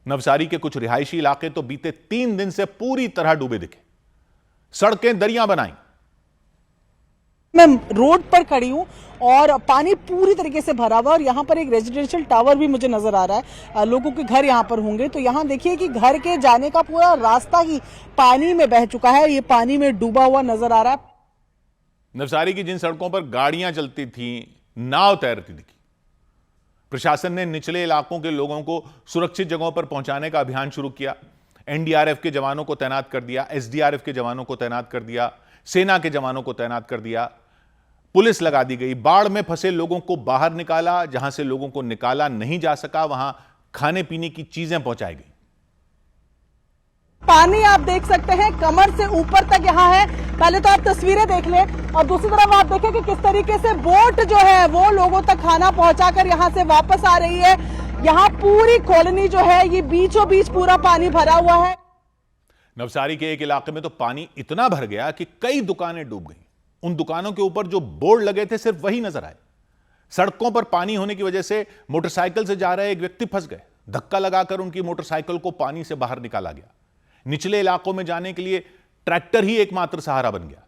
[SPEAKER 1] नवसारी के कुछ रिहायशी इलाके तो बीते 3 दिन से पूरी तरह डूबे दिखे, सड़कें दरिया बनाई।
[SPEAKER 11] मैं रोड पर खड़ी हूँ और पानी पूरी तरीके से भरा हुआ और यहाँ पर एक रेजिडेंशियल टावर भी मुझे नजर आ रहा है, लोगों के घर यहाँ पर होंगे। तो यहाँ देखिए कि घर के जाने का पूरा रास्ता ही पानी में बह चुका है, ये पानी में डूबा हुआ नजर आ रहा है।
[SPEAKER 1] नवसारी की जिन सड़कों पर गाड़ियां चलती थीं, नाव तैरती दिखी। प्रशासन ने निचले इलाकों के लोगों को सुरक्षित जगहों पर पहुंचाने का अभियान शुरू किया। एनडीआरएफ के जवानों को तैनात कर दिया, एसडीआरएफ के जवानों को तैनात कर दिया, सेना के जवानों को तैनात कर दिया, पुलिस लगा दी गई। बाढ़ में फंसे लोगों को बाहर निकाला, जहां से लोगों को निकाला नहीं जा सका वहां खाने पीने की चीजें पहुंचाई गई।
[SPEAKER 11] पानी आप देख सकते हैं कमर से ऊपर तक यहाँ है। पहले तो आप तस्वीरें देख लें और दूसरी तरफ आप देखें कि किस तरीके से बोट जो है वो लोगों तक खाना पहुंचाकर यहाँ से वापस आ रही है। यहाँ पूरी कॉलोनी जो है ये बीचों बीच पूरा पानी भरा हुआ है।
[SPEAKER 1] नवसारी के एक इलाके में तो पानी इतना भर गया कि कई दुकानें डूब गईं। उन दुकानों के ऊपर जो बोर्ड लगे थे सिर्फ वही नजर आए। सड़कों पर पानी होने की वजह से मोटरसाइकिल से जा रहे एक व्यक्ति फंस गए, धक्का लगाकर उनकी मोटरसाइकिल को पानी से बाहर निकाला गया। निचले इलाकों में जाने के लिए ट्रैक्टर ही एकमात्र सहारा बन गया।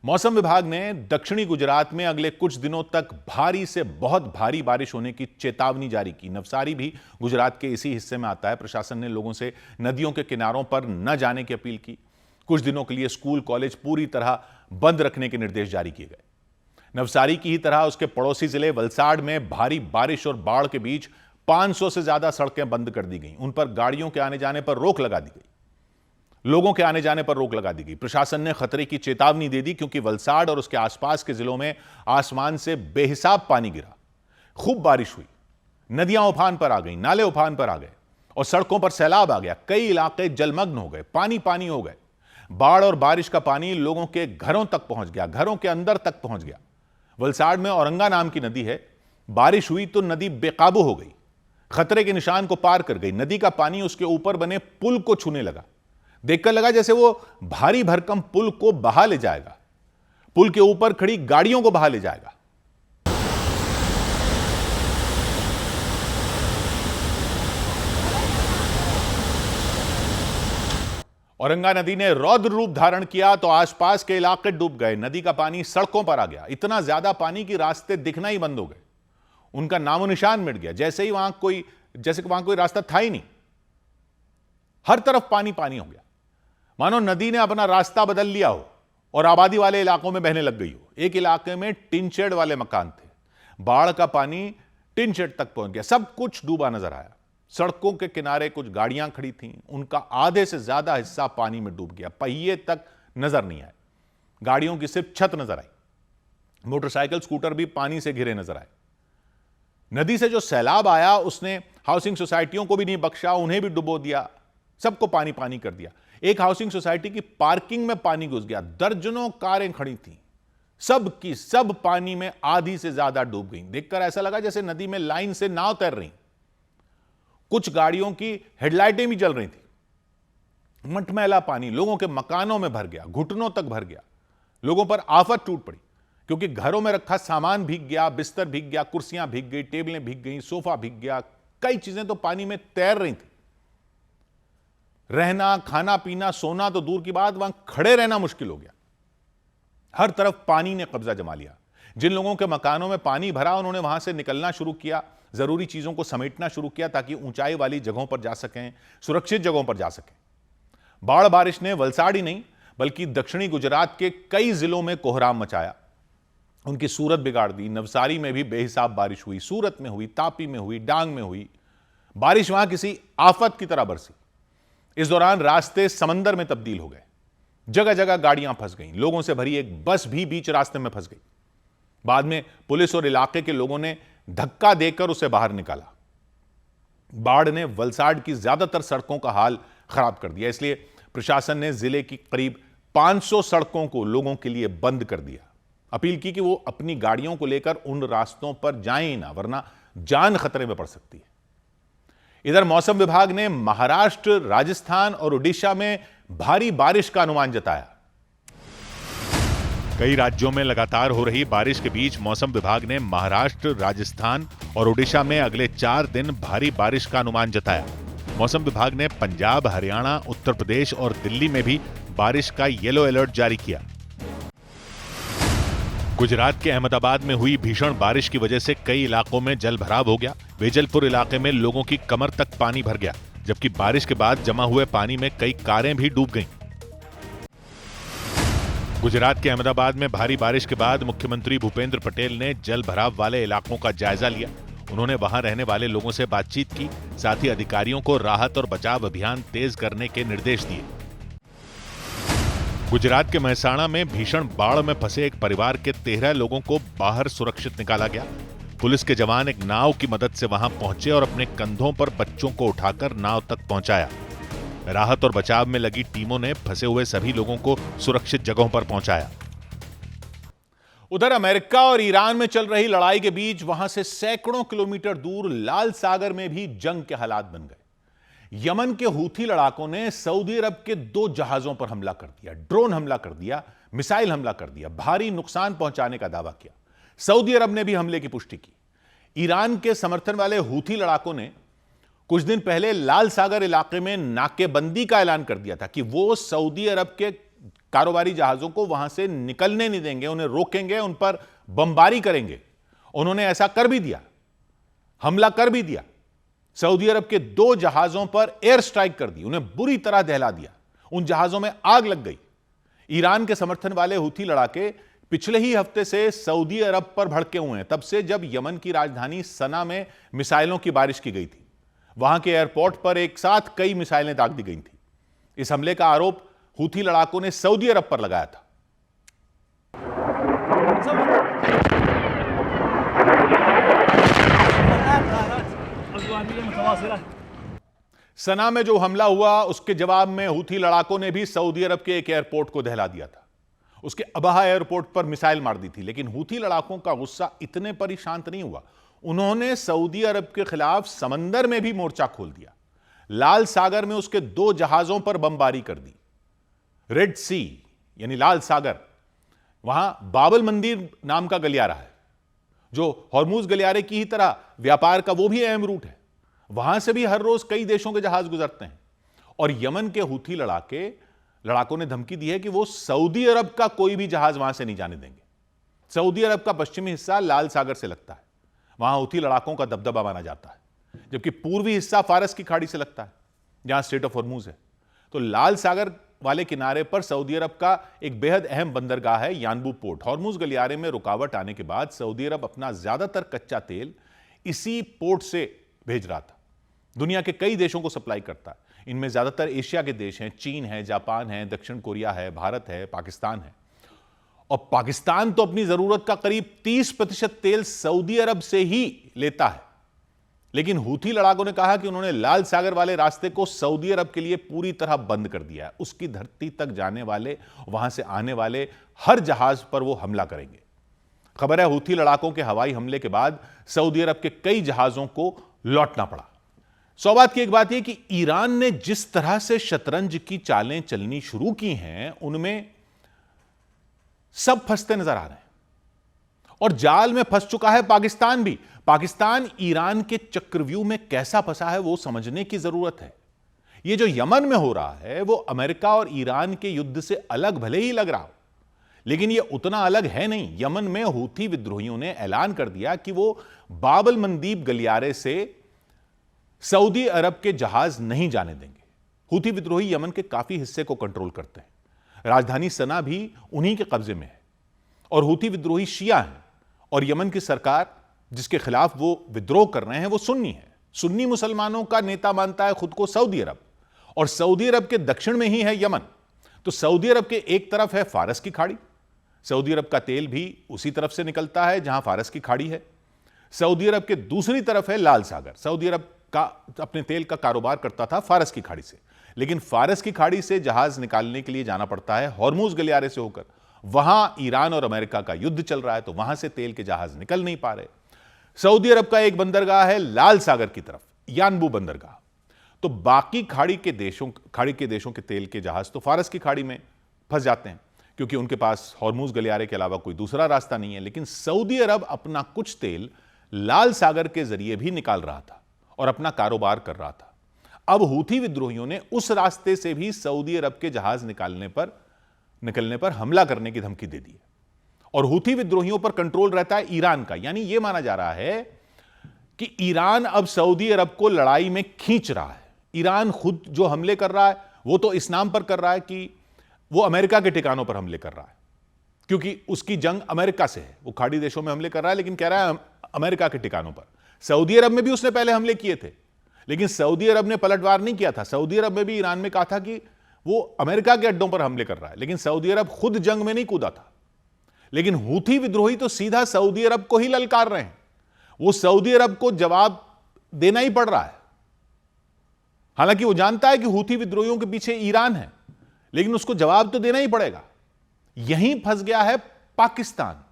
[SPEAKER 1] मौसम विभाग ने दक्षिणी गुजरात में अगले कुछ दिनों तक भारी से बहुत भारी बारिश होने की चेतावनी जारी की। नवसारी भी गुजरात के इसी हिस्से में आता है। प्रशासन ने लोगों से नदियों के किनारों पर न जाने की अपील की। कुछ दिनों के लिए स्कूल कॉलेज पूरी तरह बंद रखने के निर्देश जारी किए गए। नवसारी की ही तरह उसके पड़ोसी जिले वलसाड़ में भारी बारिश और बाढ़ के बीच 500 से ज्यादा सड़कें बंद कर दी गई। उन पर गाड़ियों के आने जाने पर रोक लगा दी गई, लोगों के आने जाने पर रोक लगा दी गई। प्रशासन ने खतरे की चेतावनी दे दी क्योंकि वलसाड़ और उसके आसपास के जिलों में आसमान से बेहिसाब पानी गिरा, खूब बारिश हुई, नदियां उफान पर आ गई, नाले उफान पर आ गए और सड़कों पर सैलाब आ गया। कई इलाके जलमग्न हो गए, पानी पानी हो गए। बाढ़ और बारिश का पानी लोगों के घरों तक पहुंच गया, घरों के अंदर तक पहुंच गया। वलसाड़ में औरंगा नाम की नदी है, बारिश हुई तो नदी बेकाबू हो गई, खतरे के निशान को पार कर गई। नदी का पानी उसके ऊपर बने पुल को छूने लगा। देखकर लगा जैसे वो भारी भरकम पुल को बहा ले जाएगा, पुल के ऊपर खड़ी गाड़ियों को बहा ले जाएगा। औरंगा नदी ने रौद्र रूप धारण किया तो आसपास के इलाके डूब गए। नदी का पानी सड़कों पर आ गया, इतना ज्यादा पानी कि रास्ते दिखना ही बंद हो गए, उनका नामो निशान मिट गया, जैसे वहां कोई रास्ता था ही नहीं। हर तरफ पानी पानी हो गया, मानो नदी ने अपना रास्ता बदल लिया हो और आबादी वाले इलाकों में बहने लग गई हो। एक इलाके में टिन शेड वाले मकान थे, बाढ़ का पानी टिन शेड तक पहुंच गया, सब कुछ डूबा नजर आया। सड़कों के किनारे कुछ गाड़ियां खड़ी थीं, उनका आधे से ज्यादा हिस्सा पानी में डूब गया, पहिए तक नजर नहीं आए, गाड़ियों की सिर्फ छत नजर आई, मोटरसाइकिल स्कूटर भी पानी से घिरे नजर आए। नदी से जो सैलाब आया उसने हाउसिंग सोसाइटियों को भी नहीं बख्शा, उन्हें भी डुबो दिया, सबको पानी पानी कर दिया। एक हाउसिंग सोसाइटी की पार्किंग में पानी घुस गया, दर्जनों कारें खड़ी थीं, सब की सब पानी में आधी से ज्यादा डूब गई। देखकर ऐसा लगा जैसे नदी में लाइन से नाव तैर रही। कुछ गाड़ियों की हेडलाइटें भी जल रही थी। मटमैला पानी लोगों के मकानों में भर गया, घुटनों तक भर गया। लोगों पर आफत टूट पड़ी क्योंकि घरों में रखा सामान भीग गया, बिस्तर भीग गया, कुर्सियां भीग गई, टेबलें भीग गई, सोफा भीग गया, कई चीजें तो पानी में तैर रही थी। रहना, खाना पीना, सोना तो दूर की बात, वहां खड़े रहना मुश्किल हो गया। हर तरफ पानी ने कब्जा जमा लिया। जिन लोगों के मकानों में पानी भरा उन्होंने वहां से निकलना शुरू किया, जरूरी चीजों को समेटना शुरू किया ताकि ऊंचाई वाली जगहों पर जा सकें, सुरक्षित जगहों पर जा सकें। बाढ़ बारिश ने वलसाड़ ही नहीं बल्कि दक्षिणी गुजरात के कई जिलों में कोहराम मचाया, उनकी सूरत बिगाड़ दी। नवसारी में भी बेहिसाब बारिश हुई, सूरत में हुई, तापी में हुई, डांग में हुई। बारिश वहां किसी आफत की तरह बरसी। इस दौरान रास्ते समंदर में तब्दील हो गए। जगह जगह गाड़ियां फंस गईं। लोगों से भरी एक बस भी बीच रास्ते में फंस गई। बाद में पुलिस और इलाके के लोगों ने धक्का देकर उसे बाहर निकाला। बाढ़ ने वलसाड की ज्यादातर सड़कों का हाल खराब कर दिया, इसलिए प्रशासन ने जिले की करीब 500 सड़कों को लोगों के लिए बंद कर दिया। अपील की कि वो अपनी गाड़ियों को लेकर उन रास्तों पर जाएं ही ना, वरना जान खतरे में पड़ सकती है। इधर मौसम विभाग ने महाराष्ट्र, राजस्थान और ओडिशा में भारी बारिश का अनुमान जताया। कई राज्यों में लगातार हो रही बारिश के बीच मौसम विभाग ने महाराष्ट्र, राजस्थान और ओडिशा में अगले 4 दिन भारी बारिश का अनुमान जताया। मौसम विभाग ने पंजाब, हरियाणा, उत्तर प्रदेश और दिल्ली में भी बारिश का येलो अलर्ट जारी किया। गुजरात के अहमदाबाद में हुई भीषण बारिश की वजह से कई इलाकों में जल भराव हो गया। वेजलपुर इलाके में लोगों की कमर तक पानी भर गया, जबकि बारिश के बाद जमा हुए पानी में कई कारें भी डूब गईं। गुजरात के अहमदाबाद में भारी बारिश के बाद मुख्यमंत्री भूपेंद्र पटेल ने जल भराव वाले इलाकों का जायजा लिया। उन्होंने वहां रहने वाले लोगों से बातचीत की, साथ ही अधिकारियों को राहत और बचाव अभियान तेज करने के निर्देश दिए। गुजरात के मेहसाणा में भीषण बाढ़ में फंसे एक परिवार के 13 लोगों को बाहर सुरक्षित निकाला गया। पुलिस के जवान एक नाव की मदद से वहां पहुंचे और अपने कंधों पर बच्चों को उठाकर नाव तक पहुंचाया। राहत और बचाव में लगी टीमों ने फंसे हुए सभी लोगों को सुरक्षित जगहों पर पहुंचाया। उधर अमेरिका और ईरान में चल रही लड़ाई के बीच वहां से सैकड़ों किलोमीटर दूर लाल सागर में भी जंग के हालात बन गए। यमन के हूथी लड़ाकों ने सऊदी अरब के 2 जहाजों पर हमला कर दिया, ड्रोन हमला कर दिया, मिसाइल हमला कर दिया, भारी नुकसान पहुंचाने का दावा किया। सऊदी अरब ने भी हमले की पुष्टि की। ईरान के समर्थन वाले हूथी लड़ाकों ने कुछ दिन पहले लाल सागर इलाके में नाकेबंदी का ऐलान कर दिया था कि वो सऊदी अरब के कारोबारी जहाजों को वहां से निकलने नहीं देंगे, उन्हें रोकेंगे, उन पर बमबारी करेंगे। उन्होंने ऐसा कर भी दिया, हमला कर भी दिया। सऊदी अरब के 2 जहाजों पर एयर स्ट्राइक कर दी, उन्हें बुरी तरह दहला दिया। उन जहाजों में आग लग गई। ईरान के समर्थन वाले हूथी लड़ाके पिछले ही हफ्ते से सऊदी अरब पर भड़के हुए हैं, तब से जब यमन की राजधानी सना में मिसाइलों की बारिश की गई थी। वहां के एयरपोर्ट पर एक साथ कई मिसाइलें दाग दी गई थी। इस हमले का आरोप हूथी लड़ाकों ने सऊदी अरब पर लगाया था। सना में जो हमला हुआ उसके जवाब में हूथी लड़ाकों ने भी सऊदी अरब के एक एयरपोर्ट को दहला दिया था। उसके अबहा एयरपोर्ट पर मिसाइल मार दी थी, लेकिन हूथी लड़ाकों का गुस्सा इतने पर ही शांत नहीं हुआ। उन्होंने सऊदी अरब के खिलाफ समंदर में भी मोर्चा खोल दिया। लाल सागर में उसके 2 जहाजों पर बमबारी कर दी। रेड सी यानी लाल सागर, वहां बाबल मंदिर नाम का गलियारा है, जो हॉर्मूज गलियारे की ही तरह व्यापार का वो भी अहम रूट है। वहां से भी हर रोज कई देशों के जहाज गुजरते हैं। और यमन के हूथी लड़ाकों ने धमकी दी है कि वो सऊदी अरब का कोई भी जहाज वहां से नहीं जाने देंगे। सऊदी अरब का पश्चिमी हिस्सा लाल सागर से लगता है, वहां हूथी लड़ाकों का दबदबा माना जाता है, जबकि पूर्वी हिस्सा फारस की खाड़ी से लगता है, जहां स्ट्रेट ऑफ हॉर्मूज है। तो लाल सागर वाले किनारे पर सऊदी अरब का एक बेहद अहम बंदरगाह है, यानबू पोर्ट। हॉर्मूज गलियारे में रुकावट आने के बाद सऊदी अरब अपना ज्यादातर कच्चा तेल इसी पोर्ट से भेज रहा था। दुनिया के कई देशों को सप्लाई करता है। इनमें ज्यादातर एशिया के देश हैं, चीन है, जापान है, दक्षिण कोरिया है, भारत है, पाकिस्तान है। और पाकिस्तान तो अपनी जरूरत का करीब 30% तेल सऊदी अरब से ही लेता है। लेकिन हूथी लड़ाकों ने कहा कि उन्होंने लाल सागर वाले रास्ते को सऊदी अरब के लिए पूरी तरह बंद कर दिया है। उसकी धरती तक जाने वाले, वहां से आने वाले हर जहाज पर वो हमला करेंगे। खबर है हूथी लड़ाकों के हवाई हमले के बाद सऊदी अरब के कई जहाजों को लौटना पड़ा। सौबात की एक बात यह कि ईरान ने जिस तरह से शतरंज की चालें चलनी शुरू की हैं, उनमें सब फंसते नजर आ रहे हैं। और जाल में फंस चुका है पाकिस्तान भी। पाकिस्तान ईरान के चक्रव्यूह में कैसा फंसा है वो समझने की जरूरत है। यह जो यमन में हो रहा है वो अमेरिका और ईरान के युद्ध से अलग भले ही लग रहा हो, लेकिन यह उतना अलग है नहीं। यमन में हूथी विद्रोहियों ने ऐलान कर दिया कि वो बाबल मंदीब गलियारे से सऊदी अरब के जहाज नहीं जाने देंगे। हूथी विद्रोही यमन के काफी हिस्से को कंट्रोल करते हैं। राजधानी सना भी उन्हीं के कब्जे में है। और हूथी विद्रोही शिया हैं और यमन की सरकार जिसके खिलाफ वो विद्रोह कर रहे हैं वो सुन्नी है। सुन्नी मुसलमानों का नेता मानता है खुद को सऊदी अरब, और सऊदी अरब के दक्षिण में ही है यमन। तो सऊदी अरब के एक तरफ है फारस की खाड़ी, सऊदी अरब का तेल भी उसी तरफ से निकलता है जहां फारस की खाड़ी है। सऊदी अरब के दूसरी तरफ है लाल सागर। सऊदी अरब का अपने तेल का कारोबार करता था फारस की खाड़ी से, लेकिन फारस की खाड़ी से जहाज निकालने के लिए जाना पड़ता है हॉर्मुज गलियारे से होकर। वहां ईरान और अमेरिका का युद्ध चल रहा है, तो वहां से तेल के जहाज निकल नहीं पा रहे। सऊदी अरब का एक बंदरगाह है लाल सागर की तरफ, यानबू बंदरगाह। तो बाकी खाड़ी के देशों के तेल के जहाज तो फारस की खाड़ी में फंस जाते हैं, क्योंकि उनके पास हॉर्मुज गलियारे के अलावा कोई दूसरा रास्ता नहीं है। लेकिन सऊदी अरब अपना कुछ तेल लाल सागर के जरिए भी निकाल रहा था और अपना कारोबार कर रहा था। अब हूथी विद्रोहियों ने उस रास्ते से भी सऊदी अरब के जहाज निकलने पर हमला करने की धमकी दे दी है। और हूथी विद्रोहियों पर कंट्रोल रहता है ईरान का, यानी यह माना जा रहा है कि ईरान अब सऊदी अरब को लड़ाई में खींच रहा है। ईरान खुद जो हमले कर रहा है वो तो इस नाम पर कर रहा है कि वो अमेरिका के ठिकानों पर हमले कर रहा है, क्योंकि उसकी जंग अमेरिका से है। वो खाड़ी देशों में हमले कर रहा है, लेकिन कह रहा है अमेरिका के ठिकानों पर। सऊदी अरब में भी उसने पहले हमले किए थे, लेकिन सऊदी अरब ने पलटवार नहीं किया था। सऊदी अरब में भी ईरान में कहा था कि वो अमेरिका के अड्डों पर हमले कर रहा है, लेकिन सऊदी अरब खुद जंग में नहीं कूदा था। लेकिन हूथी विद्रोही तो सीधा सऊदी अरब को ही ललकार रहे हैं। वो सऊदी अरब को जवाब देना ही पड़ रहा है। हालांकि वो जानता है कि हूथी विद्रोहियों के पीछे ईरान है, लेकिन उसको जवाब तो देना ही पड़ेगा। यहीं फंस गया है पाकिस्तान।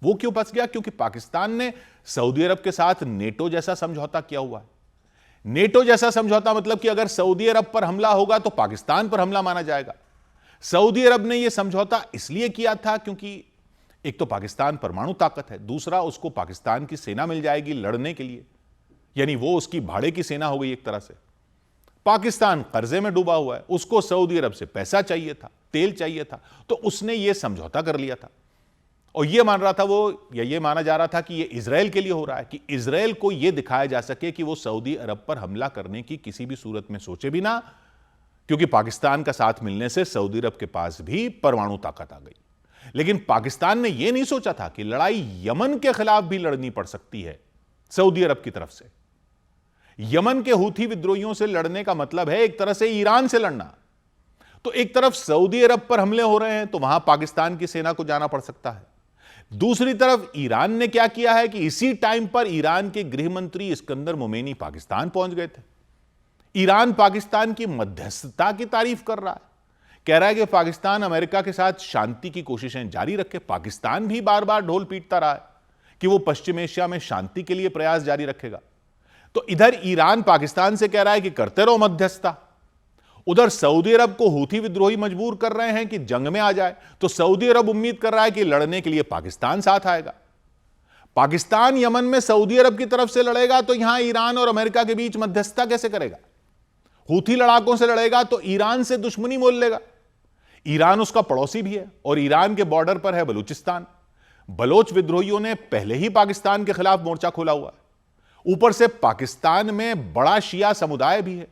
[SPEAKER 1] वो क्यों फंस गया? क्योंकि पाकिस्तान ने सऊदी अरब के साथ नेटो जैसा समझौता किया हुआ है। नेटो जैसा समझौता मतलब कि अगर सऊदी अरब पर हमला होगा तो पाकिस्तान पर हमला माना जाएगा। सऊदी अरब ने यह समझौता इसलिए किया था क्योंकि एक तो पाकिस्तान परमाणु ताकत है, दूसरा उसको पाकिस्तान की सेना मिल जाएगी लड़ने के लिए, यानी वो उसकी भाड़े की सेना हो गई एक तरह से। पाकिस्तान कर्जे में डूबा हुआ है, उसको सऊदी अरब से पैसा चाहिए था, तेल चाहिए था, तो उसने यह समझौता कर लिया था। और यह मान रहा था वो, या यह माना जा रहा था कि यह इजराइल के लिए हो रहा है, कि इजराइल को यह दिखाया जा सके कि वो सऊदी अरब पर हमला करने की किसी भी सूरत में सोचे भी ना, क्योंकि पाकिस्तान का साथ मिलने से सऊदी अरब के पास भी परमाणु ताकत आ गई। लेकिन पाकिस्तान ने यह नहीं सोचा था कि लड़ाई यमन के खिलाफ भी लड़नी पड़ सकती है सऊदी अरब की तरफ से। यमन के हूथी विद्रोहियों से लड़ने का मतलब है एक तरह से ईरान से लड़ना। तो एक तरफ सऊदी अरब पर हमले हो रहे हैं तो वहां पाकिस्तान की सेना को जाना पड़ सकता है। दूसरी तरफ ईरान ने क्या किया है कि इसी टाइम पर ईरान के गृह मंत्री इस्कंदर मोमेनी पाकिस्तान पहुंच गए थे। ईरान पाकिस्तान की मध्यस्थता की तारीफ कर रहा है, कह रहा है कि पाकिस्तान अमेरिका के साथ शांति की कोशिशें जारी रखे। पाकिस्तान भी बार बार ढोल पीटता रहा है कि वो पश्चिम एशिया में शांति के लिए प्रयास जारी रखेगा। तो इधर ईरान पाकिस्तान से कह रहा है कि करते रहो मध्यस्थता, उधर सऊदी अरब को हूथी विद्रोही मजबूर कर रहे हैं कि जंग में आ जाए, तो सऊदी अरब उम्मीद कर रहा है कि लड़ने के लिए पाकिस्तान साथ आएगा। पाकिस्तान यमन में सऊदी अरब की तरफ से लड़ेगा तो यहां ईरान और अमेरिका के बीच मध्यस्थता कैसे करेगा? हूथी लड़ाकों से लड़ेगा तो ईरान से दुश्मनी मोल लेगा। ईरान उसका पड़ोसी भी है और ईरान के बॉर्डर पर है बलूचिस्तान। बलोच विद्रोहियों ने पहले ही पाकिस्तान के खिलाफ मोर्चा खोला हुआ है। ऊपर से पाकिस्तान में बड़ा शिया समुदाय भी है।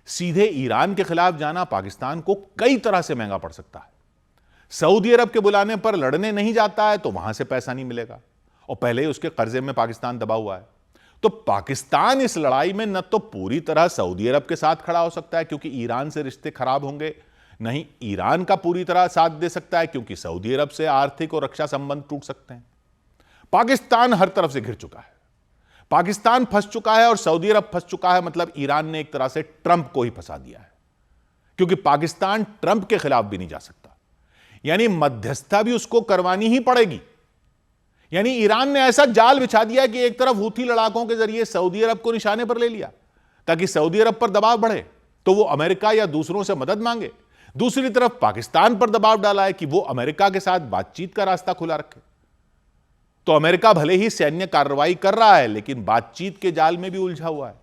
[SPEAKER 1] सीधे ईरान के खिलाफ जाना पाकिस्तान को कई तरह से महंगा पड़ सकता है। सऊदी अरब के बुलाने पर लड़ने नहीं जाता है तो वहां से पैसा नहीं मिलेगा, और पहले ही उसके कर्जे में पाकिस्तान दबा हुआ है। तो पाकिस्तान इस लड़ाई में न तो पूरी तरह सऊदी अरब के साथ खड़ा हो सकता है क्योंकि ईरान से रिश्ते खराब होंगे, नहीं ईरान का पूरी तरह साथ दे सकता है क्योंकि सऊदी अरब से आर्थिक और रक्षा संबंध टूट सकते हैं। पाकिस्तान हर तरफ से घिर चुका है, पाकिस्तान फंस चुका है और सऊदी अरब फंस चुका है। मतलब ईरान ने एक तरह से ट्रंप को ही फंसा दिया है, क्योंकि पाकिस्तान ट्रंप के खिलाफ भी नहीं जा सकता, यानी मध्यस्थता भी उसको करवानी ही पड़ेगी। यानी ईरान ने ऐसा जाल बिछा दिया कि एक तरफ हूथी लड़ाकों के जरिए सऊदी अरब को निशाने पर ले लिया ताकि सऊदी अरब पर दबाव बढ़े तो वो अमेरिका या दूसरों से मदद मांगे, दूसरी तरफ पाकिस्तान पर दबाव डाला है कि वो अमेरिका के साथ बातचीत का रास्ता खुला रखे। तो अमेरिका भले ही सैन्य कार्रवाई कर रहा है लेकिन बातचीत के जाल में भी उलझा हुआ है।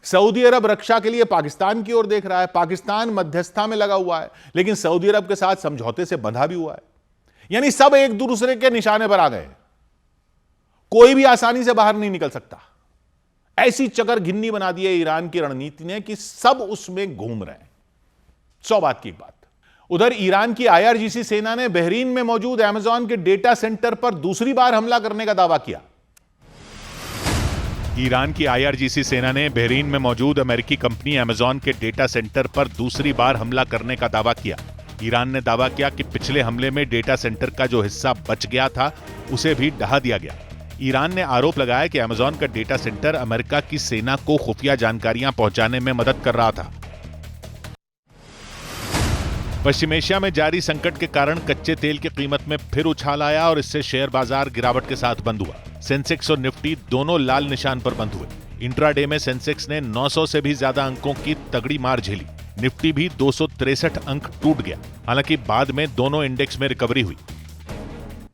[SPEAKER 1] सऊदी अरब रक्षा के लिए पाकिस्तान की ओर देख रहा है, पाकिस्तान मध्यस्थता में लगा हुआ है लेकिन सऊदी अरब के साथ समझौते से बंधा भी हुआ है। यानी सब एक दूसरे के निशाने पर आ गए, कोई भी आसानी से बाहर नहीं निकल सकता। ऐसी चकर घिन्नी बना दी है ईरान की रणनीति ने कि सब उसमें घूम रहे हैं। 100 बात की एक बात। उधर ईरान की IRGC सेना ने बहरीन में मौजूद अमेज़न के डेटा सेंटर पर दूसरी बार हमला करने का दावा किया। ईरान की IRGC सेना ने बहरीन में मौजूद अमेरिकी कंपनी अमेजॉन के डेटा सेंटर पर दूसरी बार हमला करने का दावा किया। ईरान ने दावा किया कि पिछले हमले में डेटा सेंटर का जो हिस्सा बच गया था उसे भी ढहा दिया गया। ईरान ने आरोप लगाया कि अमेजॉन का डेटा सेंटर अमेरिका की सेना को खुफिया जानकारियां पहुंचाने में मदद कर रहा था। पश्चिम एशिया में जारी संकट के कारण कच्चे तेल की कीमत में फिर उछाल आया और इससे शेयर बाजार गिरावट के साथ बंद हुआ। सेंसेक्स और निफ्टी दोनों लाल निशान पर बंद हुए। इंट्राडे में सेंसेक्स ने 900 से भी ज्यादा अंकों की तगड़ी मार झेली। निफ्टी भी 263 अंक टूट गया। हालांकि बाद में दोनों इंडेक्स में रिकवरी हुई।